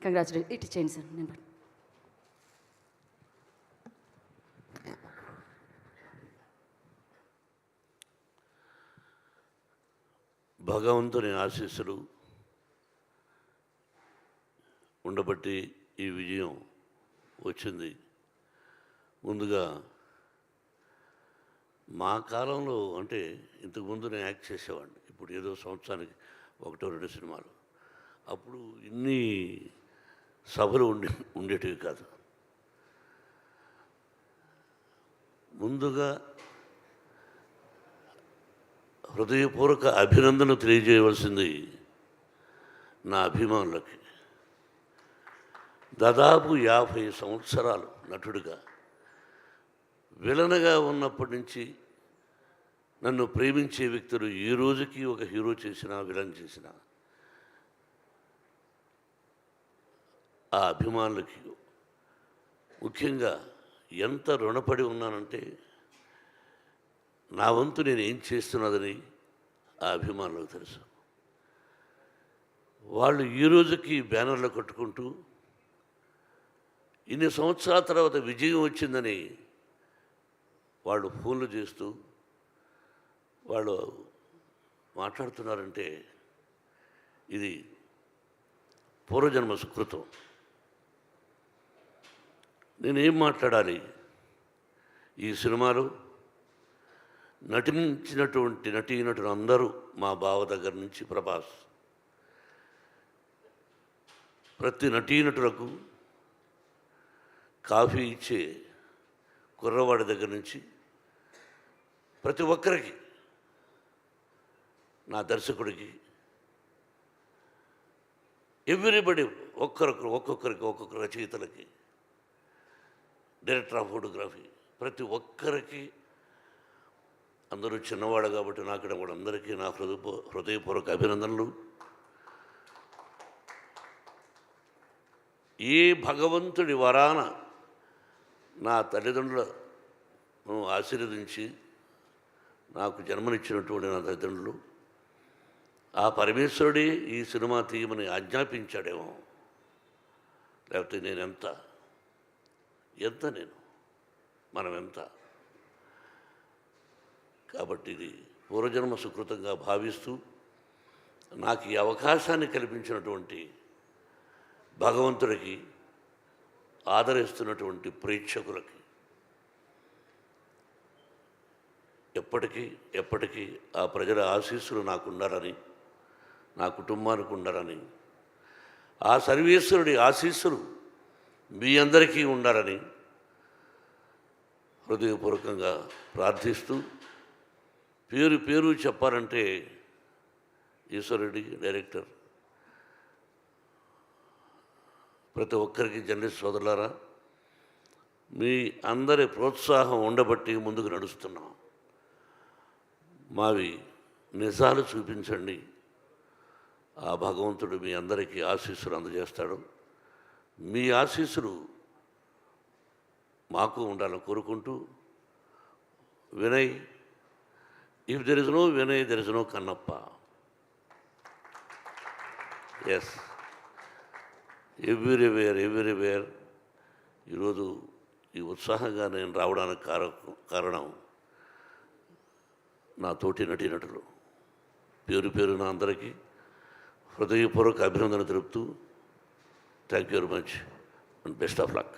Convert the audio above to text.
Congratulate. ఇటు చేయండి sir. నేను భగవంతుని ఆశీస్సులు ఉండబట్టి ఈ విజయం వచ్చింది. ముందుగా మా కాలంలో అంటే ఇంతకుముందు నేను యాక్ట్ చేసేవాడిని. ఇప్పుడు ఏదో సంవత్సరానికి 1-2 సినిమాలు. అప్పుడు ఇన్ని సభలు ఉండేటివి కాదు. ముందుగా హృదయపూర్వక అభినందన తెలియజేయవలసింది నా అభిమానులకి. దాదాపు 50 సంవత్సరాలు నటుడిగా, విలన్గా ఉన్నప్పటి నుంచి నన్ను ప్రేమించే వ్యక్తులు ఈ రోజుకి ఒక హీరో చేసినా విలన్ చేసినా ఆ అభిమానులకి ముఖ్యంగా ఎంత రుణపడి ఉన్నానంటే, నా వంతు నేను ఏం చేస్తున్నదని ఆ అభిమానులకు తెలుసు. వాళ్ళు ఈ రోజుకి బ్యానర్లు కట్టుకుంటూ ఇన్ని సంవత్సరాల తర్వాత విజయం వచ్చిందని వాళ్ళు ఫోన్లు చేస్తూ వాళ్ళు మాట్లాడుతున్నారంటే ఇది పూర్వజన్మ సుకృతం. నేనేం మాట్లాడాలి? ఈ సినిమాలో నటించినటువంటి నటీనటులు అందరూ, మా బావ దగ్గర నుంచి ప్రభాస్, ప్రతి నటీనటులకు కాఫీ ఇచ్చే కుర్రవాడి దగ్గర నుంచి ప్రతి ఒక్కరికి, నా దర్శకుడికి, ఎవ్రీబడి, ఒక్కొక్క రచయితలకి, డైరెక్టర్ ఆఫ్ ఫోటోగ్రఫీ, ప్రతి ఒక్కరికి, అందరూ చిన్నవాడు కాబట్టి నాకు కూడా అందరికీ నా హృదయపూర్వక అభినందనలు. ఏ భగవంతుడి వరాన నా తల్లిదండ్రులను ఆశీర్వదించి నాకు జన్మనిచ్చినటువంటి నా తల్లిదండ్రులు, ఆ పరమేశ్వరుడే ఈ సినిమా తీయమని ఆజ్ఞాపించాడేమో. లేకపోతే నేను ఎంత మనం ఎంత. కాబట్టి ఇది పూర్వజన్మ సుకృతంగా భావిస్తూ నాకు ఈ అవకాశాన్ని కల్పించినటువంటి భగవంతుడికి, ఆదరిస్తున్నటువంటి ప్రేక్షకులకి ఎప్పటికీ ఆ ప్రజల ఆశీస్సులు నాకు ఉండాలని, నా కుటుంబానికి ఉండాలని, ఆ సర్వేశ్వరుడి ఆశీస్సులు మీ అందరికీ ఉండాలని హృదయపూర్వకంగా ప్రార్థిస్తూ, పేరు చెప్పాలంటే ఈశ్వరుడి డైరెక్టర్, ప్రతి ఒక్కరికి జర్నలిస్ట్ సోదరులారా, మీ అందరి ప్రోత్సాహం ఉండబట్టి ముందుకు నడుస్తున్నాం. మావి నిజాలు చూపించండి, ఆ భగవంతుడు మీ అందరికీ ఆశీస్సులు అందజేస్తాడు. మీ ఆశీస్సులు మాకు ఉండాలని కోరుకుంటూ, Vinay, if there is no Vinay there is no Kannappa. Yes, everywhere. ఈరోజు ఈ ఉత్సాహంగా నేను రావడానికి కారణం నా తోటి నటీనటులు. పేరున అందరికీ హృదయపూర్వక అభినందన తెలుపుతూ, thank you very much and best of luck.